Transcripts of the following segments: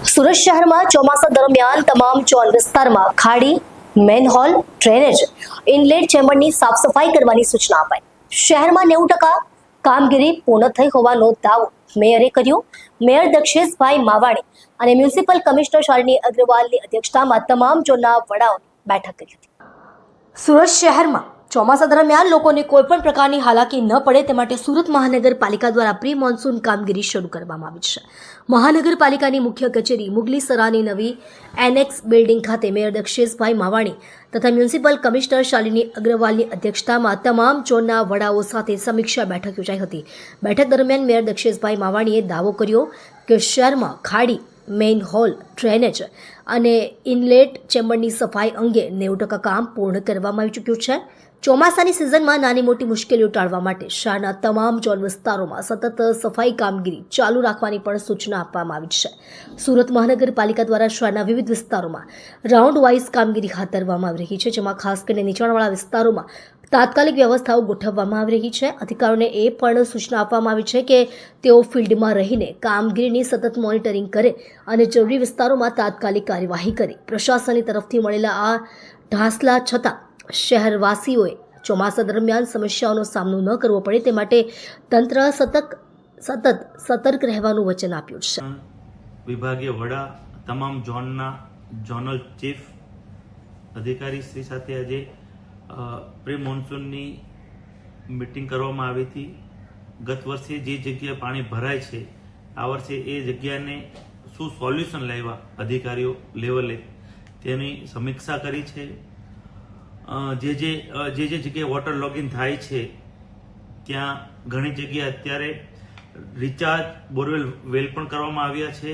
સુરત શહેરમાં ચોમાસા દરમિયાન તમામ ચોન વિસ્તારમાં ખાડી, મેનહોલ, ડ્રેનેજ, ઇનલેટ ચેમ્બરની સાફ સફાઈ કરવાની સૂચના અપાઈ. શહેરમાં 90% કામગીરી પૂર્ણ થઈ હોવાનો દાવો મેયરે કર્યો. મેયર દક્ષેશભાઈ માવાણી અને મ્યુનિસિપલ કમિશનર શાલિની અગ્રવાલની અધ્યક્ષતામાં તમામ ઝોનના વડાઓની બેઠક કરી હતી. સુરત શહેરમાં ચોમાસા દરમિયાન લોકોને કોઈપણ પ્રકારની હાલાકી ન પડે તે માટે સુરત મહાનગરપાલિકા દ્વારા પ્રી મોન્સૂન કામગીરી શરૂ કરવામાં આવી છે. મહાનગરપાલિકાની મુખ્ય કચેરી મુગલીસરાની નવી એનેક્સ બિલ્ડિંગ ખાતે મેયર દક્ષેશભાઈ માવાણી તથા મ્યુનિસિપલ કમિશનર શાલિની અગ્રવાલની અધ્યક્ષતામાં તમામ ઝોનના વડાઓ સાથે સમીક્ષા બેઠક યોજાઈ હતી. બેઠક દરમિયાન મેયર દક્ષેશભાઈ માવાણીએ દાવો કર્યો કે શહેરમાં ખાડી, મેઇન હોલ, ડ્રેનેજ અને ઇનલેટ ચેમ્બરની સફાઈ અંગે 90% કામ પૂર્ણ કરવામાં આવી ચૂક્યું છે. ચોમાસાની સિઝનમાં નાની મોટી મુશ્કેલીઓ ટાળવા માટે શહેરના તમામ ઝોન વિસ્તારોમાં સતત સફાઈ કામગીરી ચાલુ રાખવાની પણ સૂચના આપવામાં આવી છે. સુરત મહાનગરપાલિકા દ્વારા શહેરના વિવિધ વિસ્તારોમાં રાઉન્ડ વાઇઝ કામગીરી હાથ ધરવામાં આવી રહી છે, જેમાં ખાસ કરીને નીચાણવાળા વિસ્તારોમાં તાત્કાલિક વ્યવસ્થાઓ ગોઠવવામાં આવી રહી છે. અધિકારીઓને એ પણ સૂચના આપવામાં આવી છે કે તેઓ ફિલ્ડમાં રહીને કામગીરીની સતત મોનિટરિંગ કરે અને જરૂરી વિસ્તારોમાં તાત્કાલિક કાર્યવાહી કરે. પ્રશાસનની તરફથી મળેલા આ ઢાસલા છતાં શહેરવાસીઓએ ચોમાસા દરમિયાન સમસ્યાઓનો સામનો ન કરવો પડે તે માટે તંત્ર સતત સતર્ક રહેવાનું વચન આપ્યું છે. વિભાગીય વડા, તમામ ઝોનના ઝોનલ ચીફ અધિકારી શ્રી સાથે આજે પ્રી મોન્સૂનની મિટિંગ કરવામાં આવી હતી. ગત વર્ષે જે જગ્યાએ પાણી ભરાય છે, આ વર્ષે એ જગ્યાને શું સોલ્યુશન લાવ્યા અધિકારીઓ લેવલે તેની સમીક્ષા કરી છે. જે જગ્યાએ વોટર લોગિંગ થાય છે ત્યાં ઘણી જગ્યાએ અત્યારે રિચાર્જ બોરવેલ વેલ પણ કરવામાં આવ્યા છે.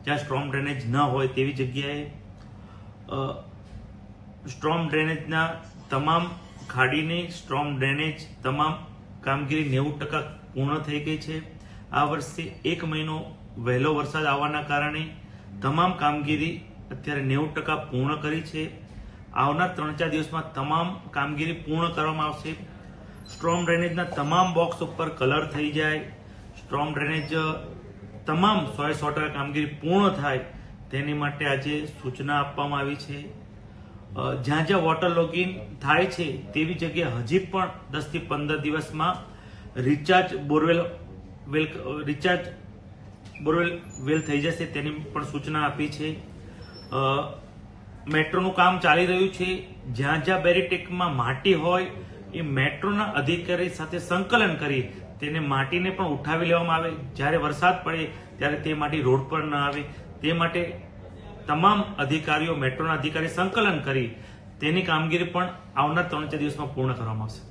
જ્યાં સ્ટ્રોમ ડ્રેનેજ ન હોય તેવી જગ્યાએ સ્ટ્રોમ ડ્રેનેજના તમામ ખાડીની સ્ટ્રોમ ડ્રેનેજ તમામ કામગીરી 90% પૂર્ણ થઈ ગઈ છે. આ વર્ષે 1 મહિનો વહેલો વરસાદ આવવાના કારણે તમામ કામગીરી અત્યારે 90% પૂર્ણ કરી છે. આવનાર 3-4 દિવસમાં તમામ કામગીરી પૂર્ણ કરવામાં આવશે. સ્ટ્રોમ ડ્રેનેજના તમામ બોક્સ ઉપર કલર થઈ જાય, સ્ટ્રોમ ડ્રેનેજ તમામ 100% કામગીરી પૂર્ણ થાય તેની માટે આજે સૂચના આપવામાં આવી છે. જ્યાં જ્યાં વોટર લોગિંગ થાય છે તેવી જગ્યાએ હજી પણ 10 થી 15 દિવસમાં રિચાર્જ બોરવેલ વેલ થઈ જશે તેની પણ સૂચના આપી છે. મેટ્રોનું કામ ચાલી રહ્યું છે. જ્યાં જ્યાં બેરીટેકમાં માટી હોય એ મેટ્રોના અધિકારી સાથે સંકલન કરી તેને માટીને પણ ઉઠાવી લેવામાં આવે. જ્યારે વરસાદ પડે ત્યારે તે માટી રોડ પર ન આવે તે માટે તમામ અધિકારીઓ, મેટ્રોના અધિકારી સંકલન કરી તેની કામગીરી પણ આવનાર 3-4 દિવસમાં પૂર્ણ કરવામાં આવશે.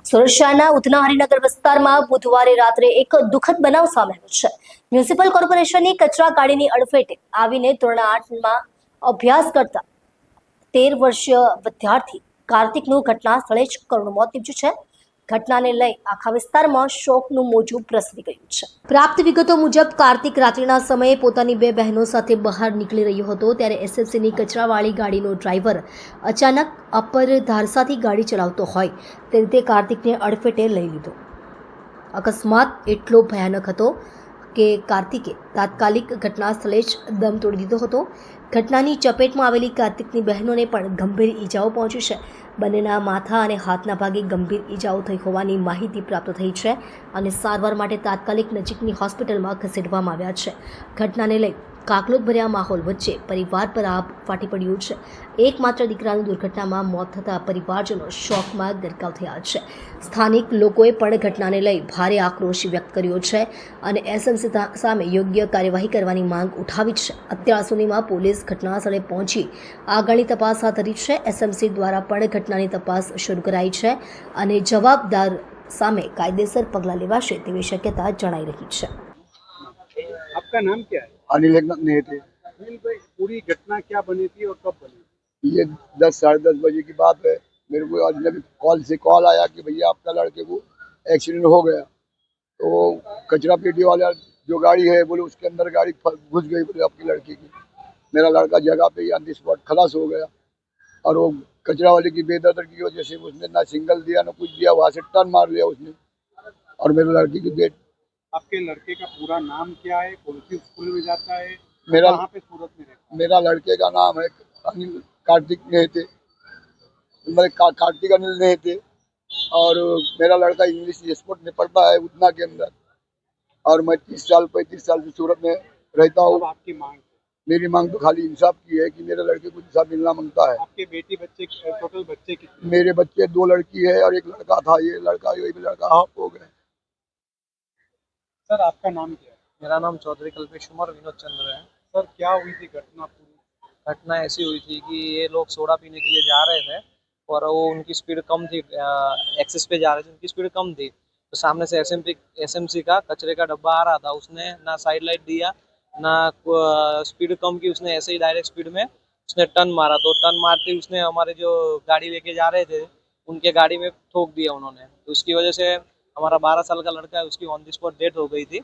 સુરત શહેરના ઉધના હરિનગર વિસ્તારમાં બુધવારે રાત્રે એક દુઃખદ બનાવ સામે આવ્યો છે. મ્યુનિસિપલ કોર્પોરેશનની કચરા ગાડીની અડફેટે આવીને ધોરણ 8માં અભ્યાસ કરતા 13 વર્ષીય વિદ્યાર્થી કાર્તિકનું ઘટના સ્થળે જ કરુણ મોત નીપજ્યું છે. ઘટનાને લઈ આખા વિસ્તારમાં શોકનું મોજું પ્રસરી ગયું છે. પ્રાપ્ત વિગતો મુજબ કાર્તિક રાત્રિના સમયે પોતાની 2 બહેનો સાથે બહાર નીકળી રહ્યો હતો, ત્યારે એસએફસીની કચરાવાળી ગાડીનો ડ્રાઈવર અચાનક અપર ધારસાથી ગાડી ચલાવતો હોય તે રીતે કાર્તિકને અડફેટે લઈ લીધો. અકસ્માત એટલો ભયાનક હતો કે કાર્તિકે તાત્કાલિક ઘટના સ્થળે જ દમ તોડી દીધો હતો. ઘટનાની ચપેટમાં આવેલી કાર્તિકની બહેનોને પણ ગંભીર ઈજાઓ પહોંચી છે. બંનેના માથા અને હાથના ભાગે ગંભીર ઈજાઓ થઈ હોવાની માહિતી પ્રાપ્ત થઈ છે અને સારવાર માટે તાત્કાલિક નજીકની હોસ્પિટલમાં ખસેડવામાં આવ્યા છે. ઘટનાને લઈ કાકલોદભર્યા માહોલ વચ્ચે પરિવાર પર આભ ફાટી પડ્યું છે. એકમાત્ર દીકરાનું દુર્ઘટનામાં મોત થતાં પરિવારજનો શોકમાં ગરકાવ થયા છે. સ્થાનિક લોકોએ પણ ઘટનાને લઈ ભારે આક્રોશ વ્યક્ત કર્યો છે અને એસએમસી સામે યોગ્ય કાર્યવાહી કરવાની માંગ ઉઠાવી છે. અત્યાર સુધીમાં પોલીસ ઘટનાસ્થળે પહોંચી આગળની તપાસ હાથ ધરી છે. એસએમસી દ્વારા પણ ઘટનાની તપાસ શરૂ કરાઈ છે અને જવાબદાર સામે કાયદેસર પગલાં લેવાશે તેવી શક્યતા જણાઈ રહી છે. आपका नाम क्या है? अनिल एकनाथ नेहते। अनिल भाई, पूरी घटना क्या बनी थी और कब बनी? ये 10-10:30 बजे की बात है। मेरे को आज जब कॉल आया कि भैया आपका लड़के को एक्सीडेंट हो गया, तो कचरा पेटी वाला जो गाड़ी है बोले उसके अंदर गाड़ी घुस गई, बोले आपकी लड़की की। मेरा लड़का जगह पे ऑन द स्पॉट खलास हो गया और वो कचरा वाले की बेदर्दी की वजह से उसने ना सिग्नल दिया ना कुछ दिया, वहाँ से टर्न मार लिया उसने और मेरे लड़की की डेथ आपके लड़के का पूरा नाम क्या है, कौन सी स्कूल में जाता है, मेरा- कहाँ पे सूरत में रहता मेरा लड़के का नाम है अनिल कार्तिक नेहते, कार्तिक अनिल नेहते। और मेरा लड़का इंग्लिश स्पोर्ट में पढ़ता है उतना के अंदर। और मैं 35 साल से सूरत में रहता है? हूँ। अब आपकी मांग है? मेरी मांग तो खाली इंसाफ की है कि मेरे लड़के को इंसाफ मिलना मांगता है। आपके बेटी बच्चे टोटल बच्चे कितने? मेरे बच्चे 2 लड़की है और 1 लड़का था। ये लड़का हाफ हो गया। सर आपका नाम क्या है? मेरा नाम चौधरी कल्पेश कुमार विनोद चंद्र है। सर क्या हुई थी घटना पूरी? घटना ऐसी हुई थी कि ये लोग सोडा पीने के लिए जा रहे थे और वो उनकी स्पीड कम थी, एक्सेस पे जा रहे थे, उनकी स्पीड कम थी। तो सामने से एसएमसी का कचरे का डब्बा आ रहा था, उसने ना साइड लाइट दिया ना स्पीड कम की, उसने ऐसे ही डायरेक्ट स्पीड में उसने टर्न मारा। तो टर्न मारते ही उसने हमारे जो गाड़ी लेके जा रहे थे उनके गाड़ी में ठोक दिया उन्होंने। तो उसकी वजह से हमारा 12 साल का लड़का है, उसकी ऑन द स्पॉट डेथ हो गई थी।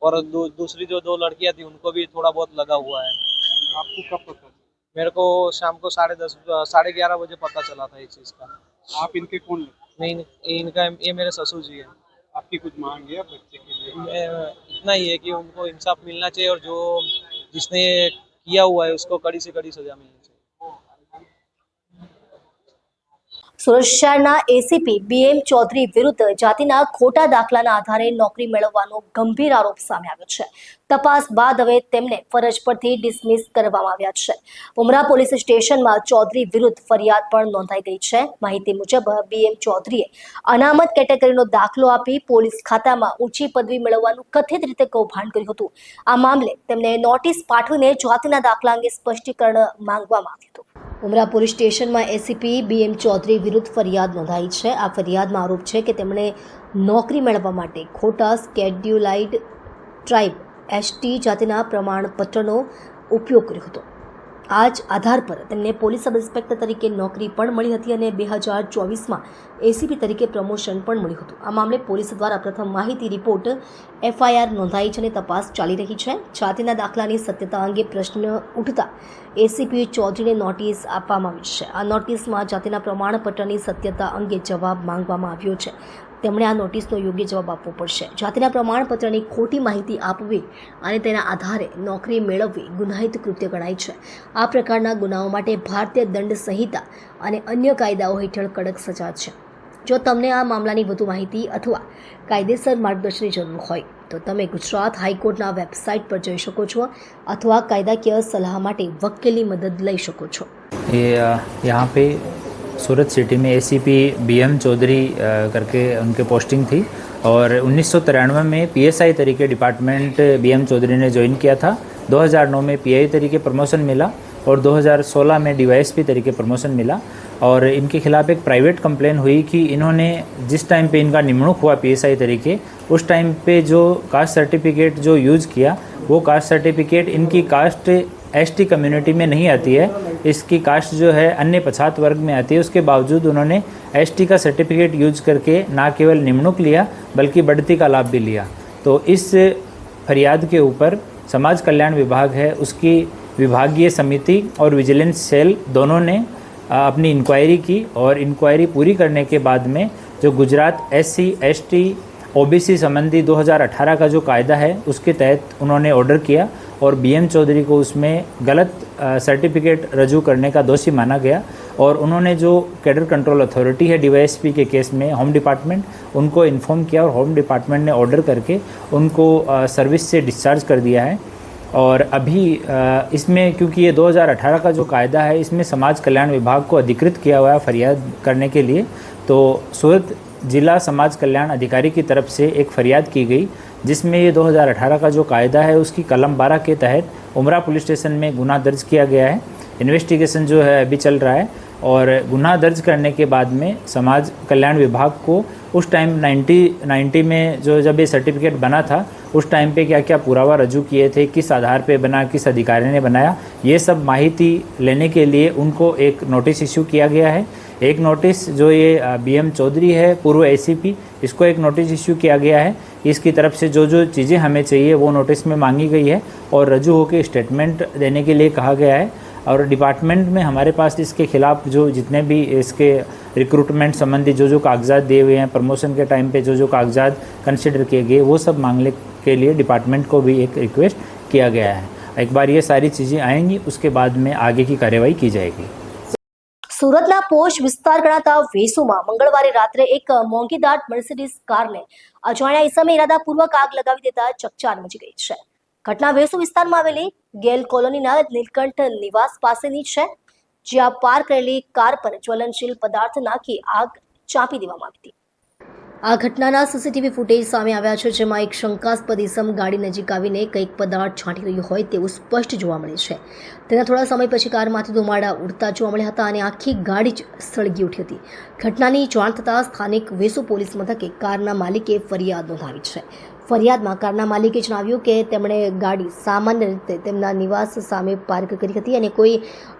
और दूसरी जो 2 लड़कियां थी उनको भी थोड़ा बहुत लगा हुआ है। आपको कब पता चला? मेरे को शाम को 10:30 11:30 बजे पता चला था इस चीज़ का। आप इनके कौन लगते? नहीं, इनका ये मेरे ससुर जी है। आपकी कुछ मांग है बच्चे के लिए? इतना ही है कि उनको इंसाफ मिलना चाहिए और जो जिसने ये किया हुआ है उसको कड़ी से कड़ी सजा मिलनी चाहिए। સુરત શહેરના એસીપી બીએમ ચૌધરી વિરુદ્ધ જાતિના ખોટા દાખલાના આધારે નોકરી મેળવવાનો ગંભીર આરોપ સામે આવ્યો છે. તપાસ બાદ હવે તેમને ફરજ પરથી ડિસમિસ કરવામાં આવ્યા છે. ઉમરા પોલીસ સ્ટેશનમાં ચૌધરી વિરુદ્ધ ફરિયાદ પણ નોંધાઈ ગઈ છે. માહિતી મુજબ બીએમ ચૌધરીએ અનામત કેટેગરીનો દાખલો આપી પોલીસ ખાતામાં ઊંચી પદવી મેળવવાનું કથિત રીતે કૌભાંડ કર્યું હતું. આ મામલે તેમને નોટિસ પાઠવીને જાતિના દાખલા અંગે સ્પષ્ટીકરણ માંગવામાં આવ્યું હતું. ઉમરા પોલીસ સ્ટેશનમાં એસીપી બીએમ ચૌધરી વિરુદ્ધ ફરિયાદ નોંધાઈ છે. આ ફરિયાદમાં આરોપ છે કે તેમણે નોકરી મેળવવા માટે ખોટા સ્કેડ્યુલાઇડ ટ્રાઇબ એસટી જાતિના પ્રમાણપત્રનો ઉપયોગ કર્યો હતો. આ જ આધાર પર તેમને પોલીસ સબ ઇન્સ્પેક્ટર તરીકે નોકરી પણ મળી હતી અને 2024માં એસીપી તરીકે પ્રમોશન પણ મળ્યું હતું. આ મામલે પોલીસ દ્વારા પ્રથમ માહિતી રિપોર્ટ એફઆઈઆર નોંધાઈ છે અને તપાસ ચાલી રહી છે. જાતિના દાખલાની સત્યતા અંગે પ્રશ્ન ઉઠતા એસીપી ચૌધરીને નોટિસ આપવામાં આવી છે. આ નોટિસમાં જાતિના પ્રમાણપત્રની સત્યતા અંગે જવાબ માંગવામાં આવ્યો છે. તેમણે આ નોટિસનો યોગ્ય જવાબ આપવો પડશે. જાતિના પ્રમાણપત્રની ખોટી માહિતી આપવી અને તેના આધારે નોકરી મેળવવી ગુનાહિત કૃત્ય ગણાય છે. આ પ્રકારના ગુનાઓ માટે ભારતીય દંડ સંહિતા અને અન્ય કાયદાઓ હેઠળ કડક સજા છે. જો તમને આ મામલાની વધુ માહિતી અથવા કાયદેસર માર્ગદર્શનની જરૂર હોય તો તમે ગુજરાત હાઈકોર્ટના વેબસાઇટ પર જઈ શકો છો અથવા કાયદાકીય સલાહ માટે વકીલની મદદ લઈ શકો છો. यहाँ पे सूरत सिटी में एसीपी बीएम चौधरी करके उनके पोस्टिंग थी और 1993 में पीएसआई तरीके डिपार्टमेंट बीएम चौधरी ने ज्वाइन किया था। 2009 में पीआई तरीके प्रमोशन मिला और 2016 में डीवाईएसपी तरीके प्रमोशन मिला। और इनके खिलाफ़ एक प्राइवेट कंप्लेन हुई कि इन्होंने जिस टाइम पे इनका निमणूक हुआ पीएसआई तरीके उस टाइम पे जो कास्ट सर्टिफिकेट जो यूज़ किया वो कास्ट सर्टिफिकेट इनकी कास्ट एसटी कम्युनिटी में नहीं आती है, इसकी कास्ट जो है अन्य पछात वर्ग में आती है। उसके बावजूद उन्होंने एसटी का सर्टिफिकेट यूज करके ना केवल निमणूक लिया बल्कि बढ़ती का लाभ भी लिया। तो इस फरियाद के ऊपर समाज कल्याण विभाग है उसकी विभागीय समिति और विजिलेंस सेल दोनों ने अपनी इंक्वायरी की और इंक्वायरी पूरी करने के बाद में जो गुजरात SC ST OBC संबंधी 2018 का जो कायदा है उसके तहत उन्होंने ऑर्डर किया और बीएम चौधरी को उसमें गलत सर्टिफिकेट रजू करने का दोषी माना गया। और उन्होंने जो कैडर कंट्रोल अथॉरिटी है डीवाईएसपी के केस में होम डिपार्टमेंट उनको इन्फॉर्म किया और होम डिपार्टमेंट ने ऑर्डर करके उनको सर्विस से डिस्चार्ज कर दिया है। और अभी इसमें क्योंकि ये 2018 का जो कायदा है इसमें समाज कल्याण विभाग को अधिकृत किया हुआ है फरियाद करने के लिए, तो सूरत जिला समाज कल्याण अधिकारी की तरफ से एक फरियाद की गई जिसमें ये 2018 का जो कायदा है उसकी कलम 12 के तहत उमरा पुलिस स्टेशन में गुना दर्ज किया गया है। इन्वेस्टिगेशन जो है अभी चल रहा है और गुना दर्ज करने के बाद में समाज कल्याण विभाग को उस टाइम 1990 में जो जब ये सर्टिफिकेट बना था उस टाइम पे क्या क्या पुरावा रजू किए थे, किस आधार पे बना, किस अधिकारी ने बनाया, ये सब माहिती लेने के लिए उनको एक नोटिस इशू किया गया है। एक नोटिस जो ये बीएम चौधरी है पूर्व एसीपी इसको एक नोटिस इशू किया गया है। इसकी तरफ से जो जो चीज़ें हमें चाहिए वो नोटिस में मांगी गई है और रजू होकर स्टेटमेंट देने के लिए कहा गया है। और डिपार्टमेंट में हमारे पास इसके खिलाफ़ जो जितने भी इसके रिक्रूटमेंट संबंधी जो जो कागजात दिए हुए हैं, प्रमोशन के टाइम पे जो जो कागजात कंसिडर किए गए वो सब मामले के लिए डिपार्टमेंट को भी एक रिक्वेस्ट किया गया है। एक बार ये सारी चीज़ें आएंगी उसके बाद में आगे की कार्यवाही की जाएगी। સુરતના પોશ વિસ્તાર ગણાતા વેસુમાં મંગળવારે રાત્રે એક મોંઘીદાટ મર્સિડીઝ કારને અજાણ્યા ઈસમે ઇરાદાપૂર્વક આગ લગાવી દેતા ચકચાર મચી ગઈ છે. ઘટના વેસુ વિસ્તારમાં આવેલી ગેલ કોલોનીના નીલકંઠ નિવાસ પાસેની છે, જ્યાં પાર્ક કરેલી કાર પર જ્વલનશીલ પદાર્થ નાખી આગ ચાંપી દેવામાં આવી હતી. આ ઘટનાના સીસીટીવી ફૂટેજ સામે આવ્યા છે, જેમાં એક શંકાસ્પદ ઈસમ ગાડી નજીક આવીને કંઈક પદાર્થ છાંટી રહ્યું હોય તેવું સ્પષ્ટ જોવા મળે છે. તેના થોડા સમય પછી કારમાંથી ધુમાડા ઉડતા જોવા મળ્યા હતા અને આખી ગાડી જ સળગી ઉઠી હતી. ઘટનાની જાણ થતાં સ્થાનિક વેસુ પોલીસ મથકે કારના માલિકે ફરિયાદ નોંધાવી છે. ફરિયાદમાં કારના માલિકે જણાવ્યું કે તેમણે ગાડી સામાન્ય રીતે તેમના નિવાસ સામે પાર્ક કરી હતી અને કોઈ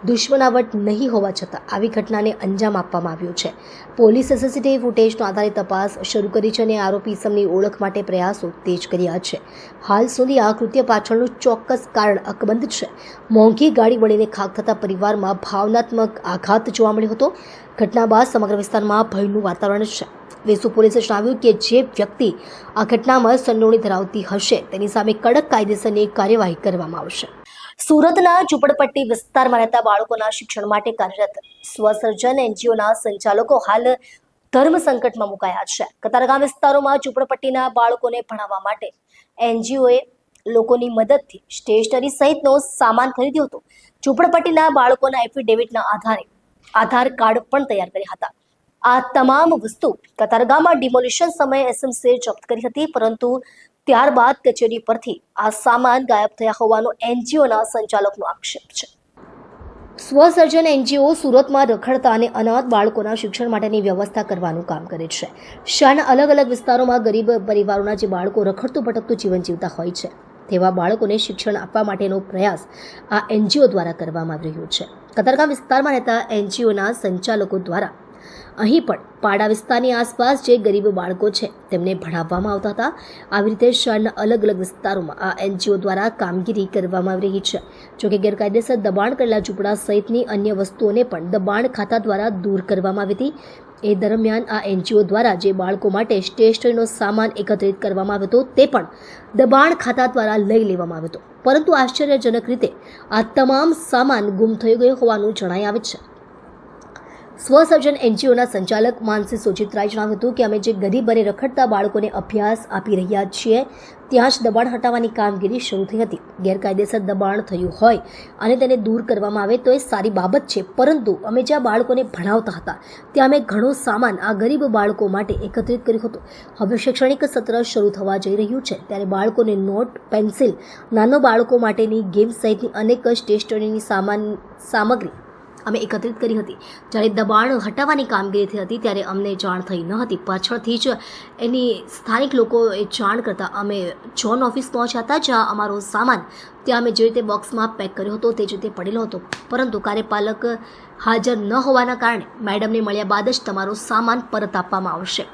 દુશ્મનાવટ નહીં હોવા છતાં આવી ઘટનાને અંજામ આપવામાં આવ્યો છે. પોલીસે સીસીટીવી ફૂટેજના આધારે તપાસ શરૂ કરી છે અને આરોપી ઈસમની ઓળખ માટે પ્રયાસો તેજ કર્યા છે. હાલ સુધી આ કૃત્ય પાછળનું ચોક્કસ કારણ અકબંધ છે. મોંઘી ગાડી બળીને ખાખ થતા પરિવારમાં ભાવનાત્મક આઘાત જોવા મળ્યો હતો. ઘટના બાદ સમગ્ર વિસ્તારમાં ભયનું વાતાવરણ છે. વેસુ પોલીસે જણાવ્યું કે જે વ્યક્તિ આ ઘટનામાં સંડોવણી ધરાવતી હશે તેની સામે કડક કાયદેસરની કાર્યવાહી કરવામાં આવશે. સુરતના ઝૂંપડપટ્ટી વિસ્તારમાં રહેતા બાળકોના શિક્ષણ માટે કાર્યરત સ્વસર્જન એનજીઓના સંચાલકો હાલ ધર્મ સંકટમાં મુકાયા છે. કતારગામ વિસ્તારોમાં ઝૂંપડપટ્ટીના બાળકોને ભણાવવા માટે એનજીઓએ લોકોની મદદથી સ્ટેશનરી સહિતનો સામાન ખરીદ્યો હતો. ઝૂંપડપટ્ટીના બાળકોના એફિડેવિટના આધારે આધાર કાર્ડ પણ તૈયાર કર્યા હતા. આ તમામ વસ્તુ કતારગામમાં ડિમોલિશન સમયે એસએમસીએ જપ્ત કરી હતી, પરંતુ ત્યારબાદ કચેરી પરથી આ સામાન ગાયબ થયા હોવાનો એનજીઓના સંચાલકનો આક્ષેપ છે. સ્વસર્જન એનજીઓ સુરતમાં રખડતા અને અનાથ બાળકોના શિક્ષણ માટેની વ્યવસ્થા કરવાનું કામ કરે છે. શહેરના અલગ અલગ વિસ્તારોમાં ગરીબ પરિવારોના જે બાળકો રખડતું ભટકતું જીવન જીવતા હોય છે તેવા બાળકોને શિક્ષણ આપવા માટેનો પ્રયાસ આ એનજીઓ દ્વારા કરવામાં આવી રહ્યો છે. કતારગામ વિસ્તારમાં રહેતા એનજીઓના સંચાલકો દ્વારા અહીં પણ પાડા વિસ્તારની આસપાસ જે ગરીબ બાળકો છે તેમને ભણાવવામાં આવતા હતા. આવી રીતે શહેરના અલગ અલગ વિસ્તારોમાં આ એનજીઓ દ્વારા કામગીરી કરવામાં આવી રહી છે. જોકે ગેરકાયદેસર દબાણ કરેલા ઝૂંપડા સહિતની અન્ય વસ્તુઓને પણ દબાણ ખાતા દ્વારા દૂર કરવામાં આવી હતી. એ દરમિયાન આ એનજીઓ દ્વારા જે બાળકો માટે સ્ટેશનરીનો સામાન એકત્રિત કરવામાં આવ્યો હતો તે પણ દબાણ ખાતા દ્વારા લઈ લેવામાં આવ્યો હતો. પરંતુ આશ્ચર્યજનક રીતે આ તમામ સામાન ગુમ થઈ ગયો હોવાનું જણાઈ આવે છે. સ્વસર્જન એનજીઓના સંચાલક માનસી સોજિત્રાએ જણાવ્યું હતું કે અમે જે ગરીબ અને રખડતા બાળકોને અભ્યાસ આપી રહ્યા છીએ ત્યાં જ દબાણ હટાવવાની કામગીરી શરૂ થઈ હતી. ગેરકાયદેસર દબાણ થયું હોય અને તેને દૂર કરવામાં આવે તો એ સારી બાબત છે, પરંતુ અમે જ્યાં બાળકોને ભણાવતા હતા ત્યાં અમે ઘણો સામાન આ ગરીબ બાળકો માટે એકત્રિત કર્યો હતો. હવે શૈક્ષણિક સત્ર શરૂ થવા જઈ રહ્યું છે ત્યારે બાળકોને નોટ, પેન્સિલ, નાનો બાળકો માટેની ગેમ સહિતની અનેક સ્ટેશનરીની સામગ્રી અમે એકત્રિત કરી હતી. જ્યારે દબાણ હટાવવાની કામગીરી થઈ હતી ત્યારે અમને જાણ થઈ ન હતી. પાછળથી જ એની સ્થાનિક લોકોએ જાણ કરતાં અમે ઝોન ઓફિસ પહોંચ્યા હતા, જ્યાં અમારો સામાન ત્યાં અમે જે રીતે બોક્સમાં પેક કર્યો હતો તે જ રીતે પડેલો હતો, પરંતુ કાર્યપાલક હાજર ન હોવાના કારણે મેડમને મળ્યા બાદ જ તમારો સામાન પરત આપવામાં આવશે.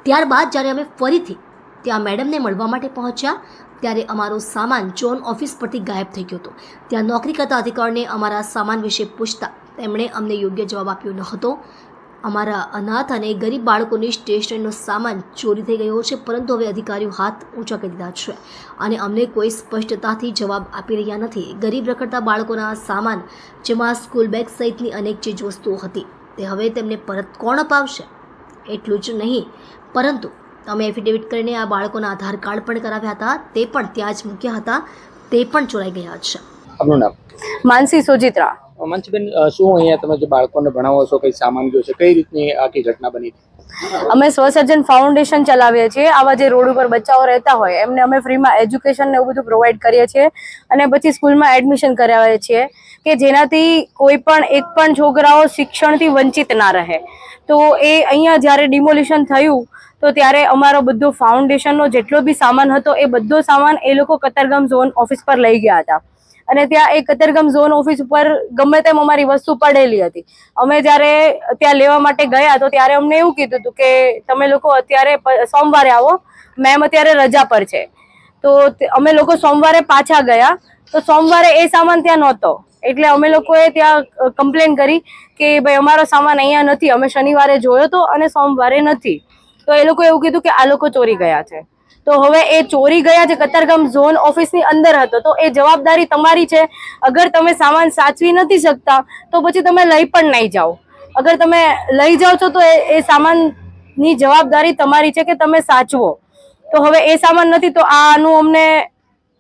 ત્યારબાદ જ્યારે અમે ફરીથી ત્યાં મેડમને મળવા માટે પહોંચ્યા ત્યારે અમારો સામાન ઝોન ઓફિસ પરથી ગાયબ થઈ ગયો હતો. ત્યાં નોકરી કરતા અધિકારીને અમારા સામાન વિશે પૂછતા તેમણે અમને યોગ્ય જવાબ આપ્યો ન હતો. અમારા અનાથ અને ગરીબ બાળકોની સ્ટેશનરીનો સામાન ચોરી થઈ ગયો છે, પરંતુ હવે અધિકારીઓ હાથ ઊંચા કરી દીધા છે અને અમને કોઈ સ્પષ્ટતાથી જવાબ આપી રહ્યા નથી. ગરીબ રખડતા બાળકોના સામાન, જેમાં સ્કૂલ બેગ સહિતની અનેક ચીજ વસ્તુઓ હતી, તે હવે તેમને પરત કોણ અપાવશે? એટલું જ નહીં, પરંતુ અમે એફિડેવિટ કરીને આ બાળકોના આધાર કાર્ડ પણ કરાવ્યા હતા, તે પણ ત્યાં જ મૂક્યા હતા, તે પણ ચોરાઈ ગયા છે. આપનું નામ? માનસી સોજિત્રા. માનસીબેન, શું અહીંયા તમે જે બાળકોને ભણાવો છો, કઈ સામાન ગયો છે, કઈ રીતની આખી ઘટના બની? અમે સ્વસર્જન ફાઉન્ડેશન ચલાવીએ છીએ. આવા જે રોડ ઉપર બચ્ચાઓ રહેતા હોય એમને અમે ફ્રીમાં એજ્યુકેશન ને એવું બધું પ્રોવાઈડ કરીએ છીએ અને પછી સ્કૂલમાં એડમિશન કરાવીએ છીએ કે જેનાથી કોઈ પણ એક પણ છોકરાઓ શિક્ષણથી વંચિત ના રહે. તો એ અહીંયા જ્યારે ડિમોલિશન થયું તો ત્યારે અમારો બધો ફાઉન્ડેશનનો જેટલો બી સામાન હતો એ બધો સામાન એ લોકો કતારગામ ઝોન ઓફિસ પર લઈ ગયા હતા અને ત્યાં એ કતારગામ ઝોન ઓફિસ ઉપર ગમે તેમ અમારી વસ્તુ પડેલી હતી. અમે જ્યારે ત્યાં લેવા માટે ગયા તો ત્યારે અમને એવું કીધું હતું કે તમે લોકો અત્યારે સોમવારે આવો, મેમ અત્યારે રજા પર છે. તો અમે લોકો સોમવારે પાછા ગયા તો સોમવારે એ સામાન ત્યાં નહોતો, એટલે અમે લોકોએ ત્યાં કમ્પ્લેન કરી કે ભાઈ અમારો સામાન અહીંયા નથી, અમે શનિવારે જોયો હતો અને સોમવારે નથી. તો એ લોકો એવું કીધું કે આ લોકો ચોરી ગયા છે. તો હવે એ ચોરી ગયા છે, કતારગામ ઝોન ઓફિસની અંદર હતો, તો એ જવાબદારી તમારી છે. અગર તમે સામાન સાચવી નથી શકતા તો પછી તમે લઈ પણ નહીં જાઓ. અગર તમે લઈ જાઓ છો તો એ સામાનની જવાબદારી તમારી છે કે તમે સાચવો. તો હવે એ સામાન નથી તો આનું અમને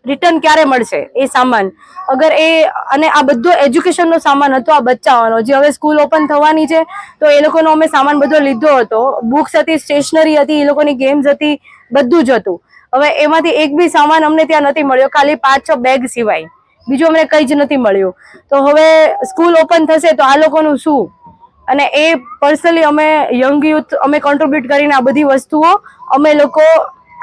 રિટર્ન ક્યારે મળશે એ સામાન? અગર એ અને આ બધો એજ્યુકેશનનો સામાન હતો આ બચ્ચાઓનો, જે હવે સ્કૂલ ઓપન થવાની છે તો એ લોકોનો અમે સામાન બધો લીધો હતો. બુક્સ હતી, સ્ટેશનરી હતી, એ લોકોની ગેમ્સ હતી, બધું જ હતું. હવે એમાંથી એક બી સામાન અમને ત્યાં નથી મળ્યો, ખાલી 5-6 બેગ સિવાય બીજું અમને કંઈ જ નથી મળ્યું. તો હવે સ્કૂલ ઓપન થશે તો આ લોકોનું શું? અને એ પર્સનલી અમે યંગ યુથ અમે કોન્ટ્રીબ્યુટ કરીને આ બધી વસ્તુઓ અમે લોકો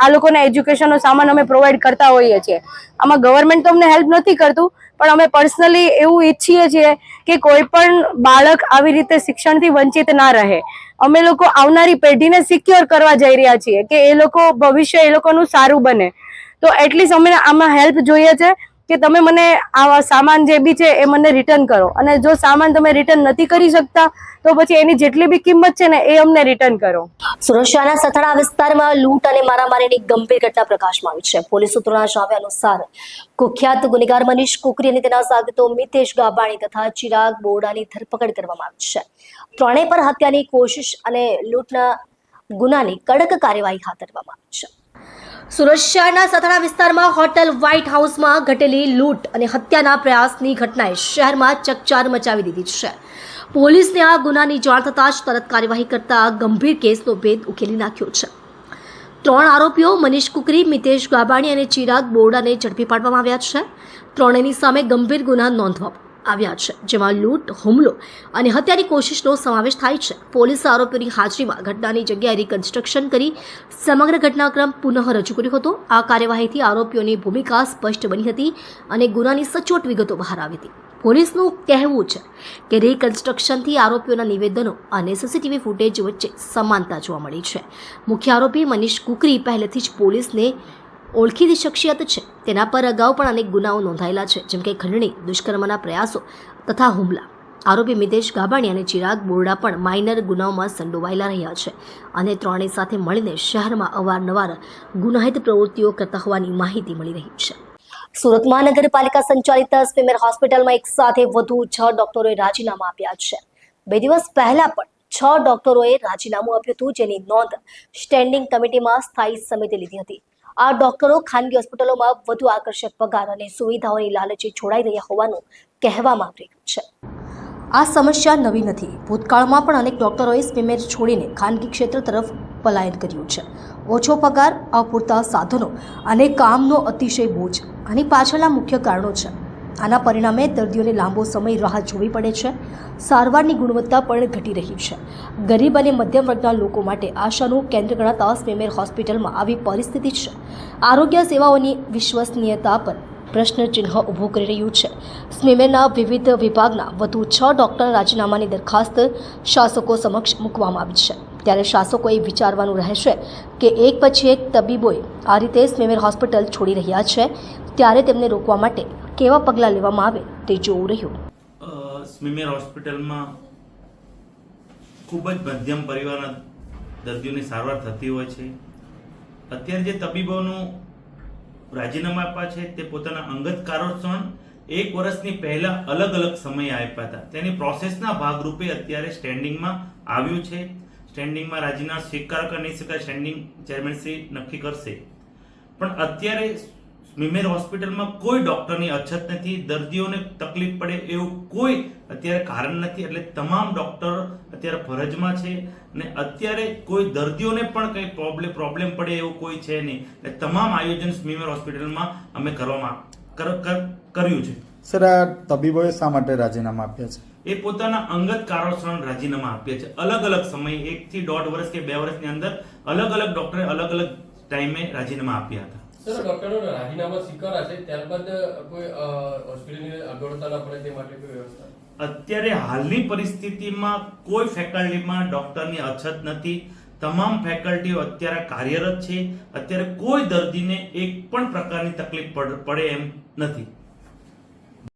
આ લોકોને એજ્યુકેશનનો સામાન અમે પ્રોવાઈડ કરતા હોઈએ છીએ. આમાં ગવર્મેન્ટ તો અમને હેલ્પ નથી કરતું, પણ અમે પર્સનલી એવું ઈચ્છીએ છીએ કે કોઈ પણ બાળક આવી રીતે શિક્ષણથી વંચિત ના રહે. અમે લોકો આવનારી પેઢીને સિક્યોર કરવા જઈ રહ્યા છીએ કે એ લોકો ભવિષ્ય એ લોકોનું સારું બને. તો એટલીસ્ટ અમને આમાં હેલ્પ જોઈએ છે કે તમે મને આવા સામાન જે બી છે એ મને રિટર્ન કરો. અને જો સામાન તમે રિટર્ન નથી કરી શકતા તો પછી એની જેટલી બી કિંમત છે ને એ અમને રિટર્ન કરો. સુરત શહેરના સથાણા વિસ્તારમાં લૂંટ અને મારામારીની ગંભીર ઘટના પ્રકાશમાં આવી છે. પોલીસ સૂત્રોના જણાવ્યા અનુસાર કુખ્યાત ગુનેગાર મનીષ કુકરી અને તેના સાગરીતો મિતેશ ગાબાણી તથા ચિરાગ બોરડાની ધરપકડ કરવામાં આવી છે. ત્રણેય પર હત્યાની કોશિશ અને લૂંટના ગુનાની કડક કાર્યવાહી હાથ ધરવામાં આવી છે. સુરત શહેરના સથાણા વિસ્તારમાં હોટેલ વ્હાઇટ હાઉસમાં ઘટેલી લૂંટ અને હત્યાના પ્રયાસની ઘટનાએ શહેરમાં ચકચાર મચાવી દીધી છે. પોલીસને આ ગુનાની જાણ થતાં જ તરત કાર્યવાહી કરતા ગંભીર કેસનો ભેદ ઉકેલી નાખ્યો છે. 3 આરોપીઓ મનીષ કુકરી, મિતેશ ગાબાણી અને ચિરાગ બોરડાને ઝડપી પાડવામાં આવ્યા છે. ત્રણેયની સામે ગંભીર ગુના નોંધવામાં આવ્યા છે, જેમાં લૂંટ, હુમલો અને હત્યાની કોશિશનો સમાવેશ થાય છે. પોલીસે આરોપીઓની હાજરીમાં ઘટનાની જગ્યાએ રિકન્સ્ટ્રક્શન કરી સમગ્ર ઘટનાક્રમ પુનઃ રજૂ કર્યો હતો. આ કાર્યવાહીથી આરોપીઓની ભૂમિકા સ્પષ્ટ બની હતી અને ગુનાની સચોટ વિગતો બહાર આવી હતી. પોલીસનું કહેવું છે કે રિકન્સ્ટ્રક્શનથી આરોપીઓના નિવેદનો અને સીસીટીવી ફૂટેજ વચ્ચે સમાનતા જોવા મળી છે. મુખ્ય આરોપી મનીષ કુકરી પહેલેથી જ પોલીસને ઓળખીતી શખ્સિયત છે. તેના પર અગાઉ પણ અનેક ગુનાઓ નોંધાયેલા છે, જેમ કે ખંડણી, દુષ્કર્મના પ્રયાસો તથા હુમલા. આરોપી મિતેશ ગાબાણી અને ચિરાગ બોરડા પણ માઇનર ગુનાઓમાં સંડોવાયેલા રહ્યા છે અને ત્રણેય સાથે મળીને શહેરમાં અવારનવાર ગુનાહિત પ્રવૃત્તિઓ કરતા હોવાની માહિતી મળી રહી છે. સુરત મહાનગરપાલિકા સંચાલિત સ્વિમેર હોસ્પિટલમાં એક સાથે વધુ 6 ડોક્ટરોએ રાજીનામા આપ્યા છે. 2 દિવસ પહેલા પણ 6 ડોક્ટરોએ રાજીનામું આપ્યું હતું, જેની નોંધ સ્ટેન્ડિંગ કમિટીમાં સ્થાયી સમિતિ લીધી હતી. આ ડોક્ટરો ખાનગી હોસ્પિટલોમાં વધુ આકર્ષક પગાર અને સુવિધાઓની લાલચે છોડાઈ રહ્યા હોવાનું કહેવામાં આવી રહ્યું છે. આ સમસ્યા નવી નથી. ભૂતકાળમાં પણ અનેક ડોક્ટરોએ સ્વિમેર છોડીને ખાનગી ક્ષેત્ર તરફ પલાયન કર્યું છે. ઓછો પગાર, અપૂરતા સાધનો અને કામનો અતિશય બોજ આની પાછળના મુખ્ય કારણો છે. આના પરિણામે દર્દીઓને લાંબો સમય રાહ જોવી પડે છે. સારવારની ગુણવત્તા પણ ઘટી રહી છે. ગરીબ અને મધ્યમ વર્ગના લોકો માટે આશાનું કેન્દ્ર ગણાતા સ્વિમેર હોસ્પિટલમાં આવી પરિસ્થિતિ છે. આરોગ્ય સેવાઓની વિશ્વસનીયતા પર પ્રશ્નચિહ્ન ઊભું કરી રહ્યું છે. સ્વિમેરના વિવિધ વિભાગના વધુ 6 ડોક્ટર રાજીનામાની દરખાસ્ત શાસકો સમક્ષ મૂકવામાં આવી છે. ત્યારે શાસકોએ વિચારવાનું રહેશે કે એક પછી એક તબીબોએ આ રીતે સ્વિમેર હોસ્પિટલ છોડી રહ્યા છે, ત્યારે તેમને રોકવા માટે કેવા પગલાં લેવામાં આવે તે જોવું રહ્યું. સ્વિમેર હોસ્પિટલમાં ખૂબ જ મધ્યમ પરિવારના દર્દીઓની સારવાર થતી હોય છે. અત્યારે જે તબીબોનું રાજીનામા આપ્યા છે તે પોતાના અંગત કારણોસર 1 વર્ષની પહેલા અલગ અલગ સમયે આપ્યા હતા. તેની પ્રોસેસના ભાગરૂપે અત્યારે સ્ટેન્ડિંગમાં આવ્યું છે. સ્ટેન્ડિંગમાં રાજીનામું સ્વીકાર કે નહીં સ્વીકાર સ્ટેન્ડિંગ ચેરમેન શ્રી નક્કી કરશે. પણ અત્યારે સ્વિમેર હોસ્પિટલમાં કોઈ ડોક્ટરની અછત નથી. દર્દીઓને તકલીફ પડે એવું કોઈ અત્યારે કારણ નથી. એટલે તમામ ડોક્ટર અત્યારે ફરજમાં છે અને અત્યારે કોઈ દર્દીઓને પણ કંઈ પ્રોબ્લેમ પડે એવું કોઈ છે નહીં. એટલે તમામ આયોજન સ્વિમેર હોસ્પિટલમાં અમે કર્યું છે. સર, આ તબીબોએ શા માટે રાજીનામા આપ્યા છે? એ પોતાના અંગત કારણોસર રાજીનામા આપ્યા છે. અલગ અલગ સમય 1 થી 1.5 વર્ષ કે 2 વર્ષની અંદર અલગ અલગ ડોક્ટરે અલગ અલગ ટાઈમે રાજીનામા આપ્યા હતા. સર, ડોક્ટરો રાજીનામા સ્વીકાર્યા છે, ત્યારબાદ કોઈ હોસ્પિટલની અગવડતા ન પડે તે માટે કોઈ વ્યવસ્થા? અત્યારે હાલની પરિસ્થિતિમાં કોઈ ફેકલ્ટીમાં ડોક્ટરની અછત નથી. તમામ ફેકલ્ટીઓ અત્યારે કાર્યરત છે. અત્યારે કોઈ દર્દીને એક પણ પ્રકારની તકલીફ પડે એમ નથી.